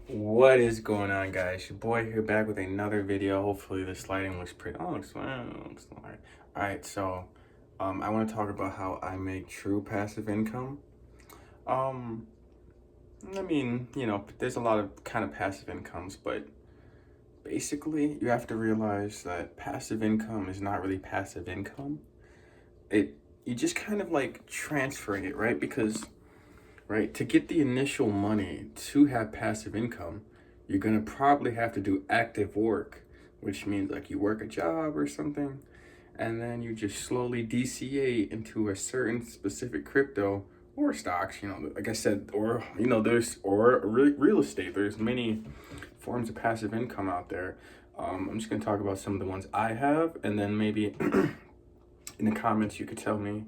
What is going on, guys? Your boy here back with another video. Hopefully this lighting looks pretty. Oh, looks fine. Looks all right. All right, so I want to talk about how I make true passive income. Um, there's a lot of kind of passive incomes, but basically you have to realize that passive income is not really passive income. It you just kind of like transferring it, right? Because right? To get the initial money to have passive income, you're gonna probably have to do active work, which means like you work a job or something, and then you just slowly DCA into a certain specific crypto or stocks, like I said, or there's or real estate. There's many forms of passive income out there. I'm just gonna talk about some of the ones I have, and then maybe in the comments you could tell me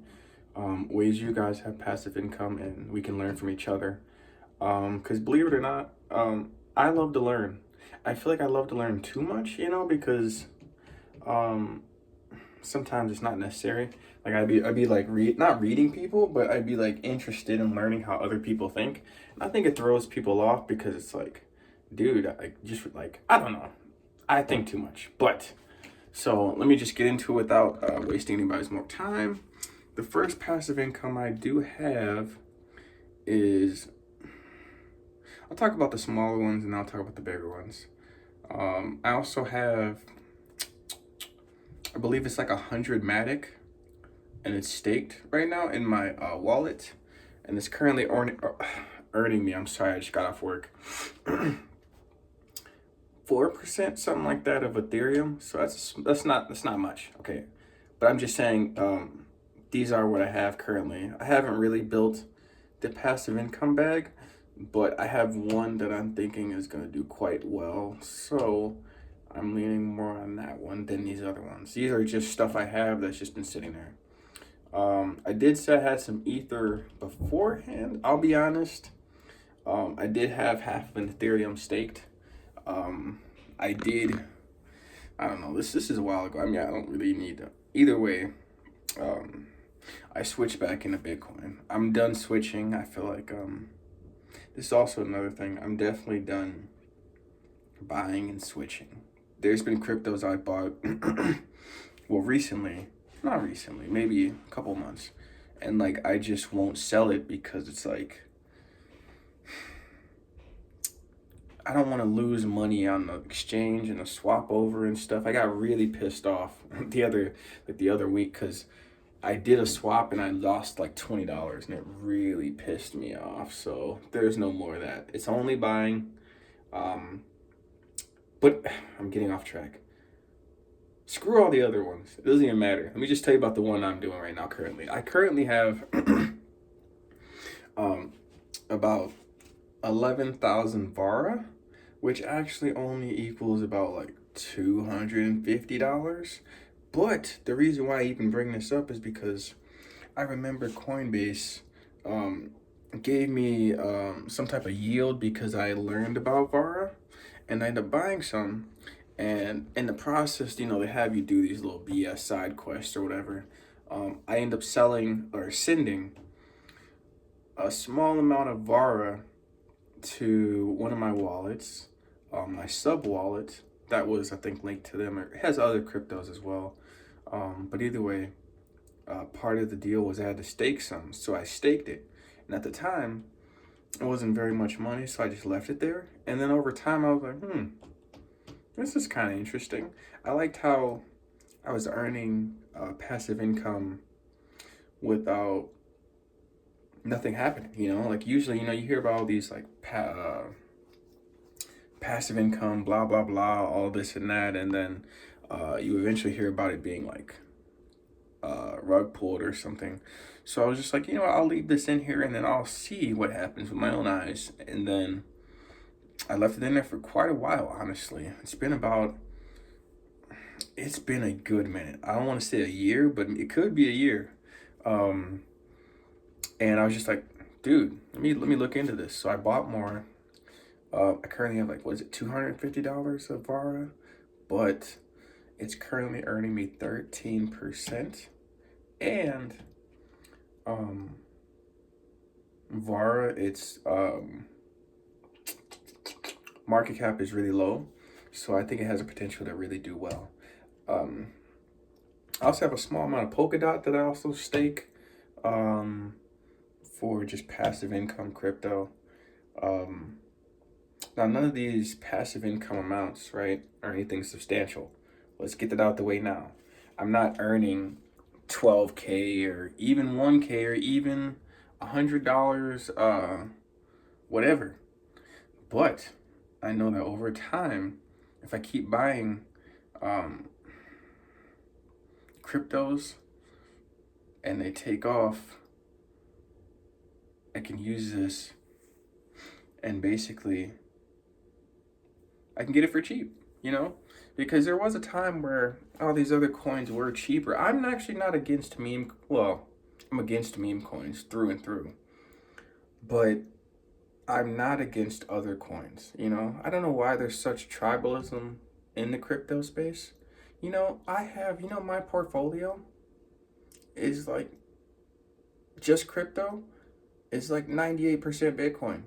ways you guys have passive income and we can learn from each other. Because believe it or not, I love to learn. I feel like I love to learn too much, because um, sometimes it's not necessary. Like I'd be like not reading people, but I'd be like interested in learning how other people think. And I think it throws people off because it's like, dude, I don't know. I think too much. But so let me just get into it without wasting anybody's more time. The first passive income I do have is I'll talk about the smaller ones and I'll talk about the bigger ones. I also have, I believe it's like 100 Matic, and it's staked right now in my wallet, and it's currently earning me. I'm sorry, I just got off work. 4%, something like that, of Ethereum. So that's not much. Okay, but I'm just saying, these are what I have currently. I haven't really built the passive income bag, but I have one that I'm thinking is going to do quite well. So I'm leaning more on that one than these other ones. These are just stuff I have that's just been sitting there. I did say I had some Ether beforehand. I'll be honest. I did have half of an Ethereum staked. I did. I don't know. This is a while ago. I mean, I don't really need to. Either way, um, I switched back into Bitcoin. I'm done switching. I feel like this is also another thing. I'm definitely done buying and switching. There's been cryptos I bought, well, recently, not recently, maybe a couple months, and like I just won't sell it because it's like I don't want to lose money on the exchange and the swap over and stuff. I got really pissed off the other week because I did a swap and I lost like $20 and it really pissed me off. So there's no more of that. It's only buying. Um, but I'm getting off track. Screw all the other ones. It doesn't even matter. Let me just tell you about the one I'm doing right now currently. I currently have um, about 11,000 Vara, which actually only equals about like $250. But the reason why I even bring this up is because I remember Coinbase um, gave me some type of yield because I learned about Vara, and I ended up buying some. And in the process, they have you do these little BS side quests or whatever. I end up selling or sending a small amount of Vara to one of my wallets, my sub wallet that was, I think, linked to them. It has other cryptos as well. But either way, part of the deal was I had to stake some, so I staked it. And at the time, it wasn't very much money, so I just left it there. And then over time, I was like, this is kind of interesting. I liked how I was earning passive income without nothing happening. Like usually, you hear about all these like passive income, blah blah blah, all this and that, and then you eventually hear about it being like rug pulled or something. So I was just like, I'll leave this in here and then I'll see what happens with my own eyes. And then I left it in there for quite a while, honestly. It's been a good minute. I don't want to say a year, but it could be a year. Um, and I was just like, dude, let me look into this. So I bought more. I currently have like, what is it, $250 of Vara, but it's currently earning me 13%. And Vara, it's market cap is really low, so I think it has a potential to really do well. I also have a small amount of Polkadot that I also stake for just passive income crypto. Now, none of these passive income amounts, right, are anything substantial. Let's get that out the way now. I'm not earning 12K or even 1K or even $100, whatever. But I know that over time, if I keep buying cryptos and they take off, I can use this and basically I can get it for cheap, because there was a time where all these other coins were cheaper. I'm actually not against I'm against meme coins through and through, but I'm not against other coins. I don't know why there's such tribalism in the crypto space. I have, my portfolio is like just crypto is like 98% Bitcoin.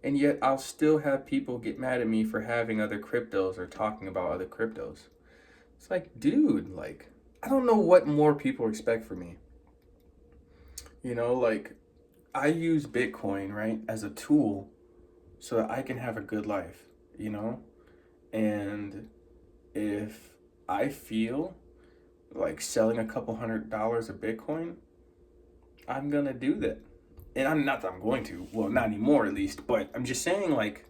And yet I'll still have people get mad at me for having other cryptos or talking about other cryptos. It's like, dude, like, I don't know what more people expect from me. I use Bitcoin, right, as a tool so that I can have a good life, And if I feel like selling a couple $100 of Bitcoin, I'm gonna do that. And I'm not that I'm going to, well, not anymore at least, but I'm just saying, like,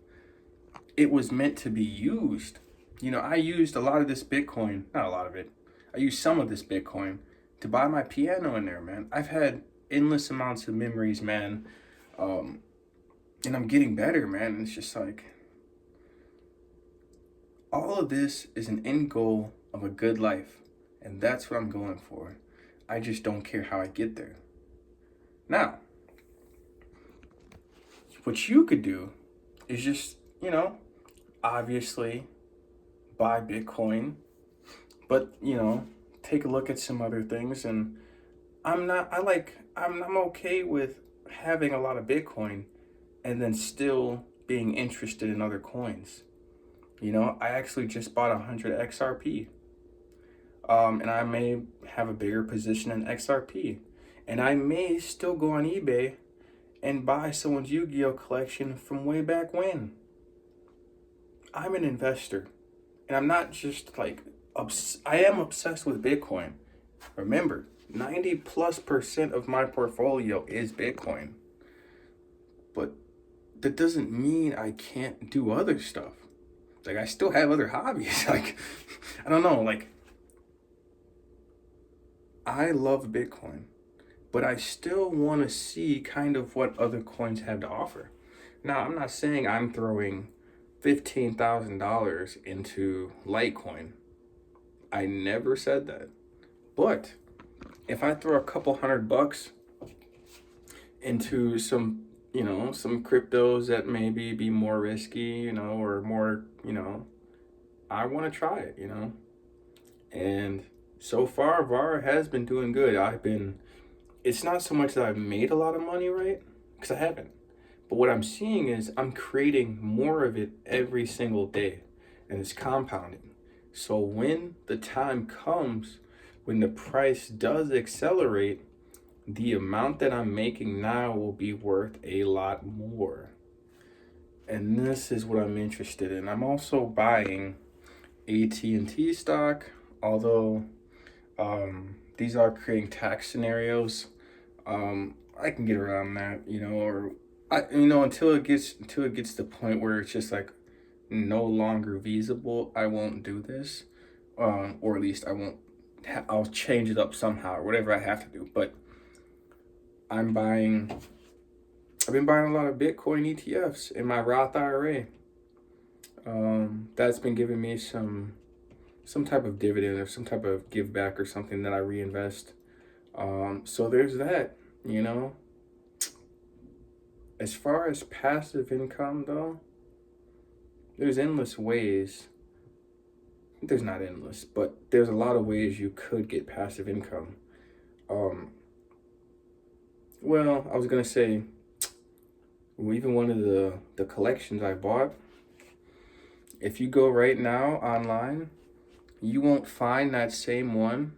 it was meant to be used. I used a lot of this Bitcoin, not a lot of it, I used some of this Bitcoin to buy my piano in there, man. I've had endless amounts of memories, man. And I'm getting better, man. And it's just like, all of this is an end goal of a good life. And that's what I'm going for. I just don't care how I get there. Now, what you could do is just, obviously buy Bitcoin, but, take a look at some other things. And I'm okay with having a lot of Bitcoin and then still being interested in other coins. I actually just bought 100 XRP. And I may have a bigger position in XRP. And I may still go on eBay and buy someone's Yu-Gi-Oh collection from way back when. I'm an investor. And I'm not just like, I am obsessed with Bitcoin. Remember, 90+% of my portfolio is Bitcoin. But that doesn't mean I can't do other stuff. Like, I still have other hobbies. Like, I don't know, like, I love Bitcoin, but I still want to see kind of what other coins have to offer. Now, I'm not saying I'm throwing $15,000 into Litecoin. I never said that. But if I throw a couple $100 into some cryptos that maybe be more risky, or more, I want to try it, And so far, VAR has been doing good. It's not so much that I've made a lot of money, right? Because I haven't. But what I'm seeing is I'm creating more of it every single day. And it's compounding. So when the time comes, when the price does accelerate, the amount that I'm making now will be worth a lot more. And this is what I'm interested in. I'm also buying AT&T stock, although these are creating tax scenarios. I can get around that, until it gets to the point where it's just like no longer feasible. I won't do this, or at least I won't. I'll change it up somehow or whatever I have to do. But I've been buying a lot of Bitcoin ETFs in my Roth IRA. That's been giving me some type of dividend or some type of give back or something that I reinvest. So there's that, As far as passive income, though, there's endless ways. There's not endless, but there's a lot of ways you could get passive income. I was going to say, even one of the collections I bought, If you go right now online, you won't find that same one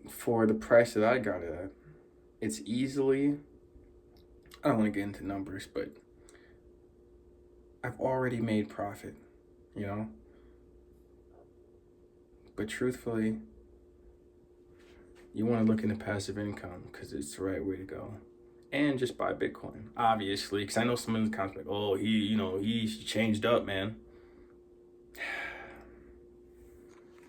for the price that I got it at. It's easily, I don't want to get into numbers, but I've already made profit, you know? But truthfully, you want to look into passive income because it's the right way to go. And just buy Bitcoin, obviously, because I know some in the comments like, oh, he changed up, man.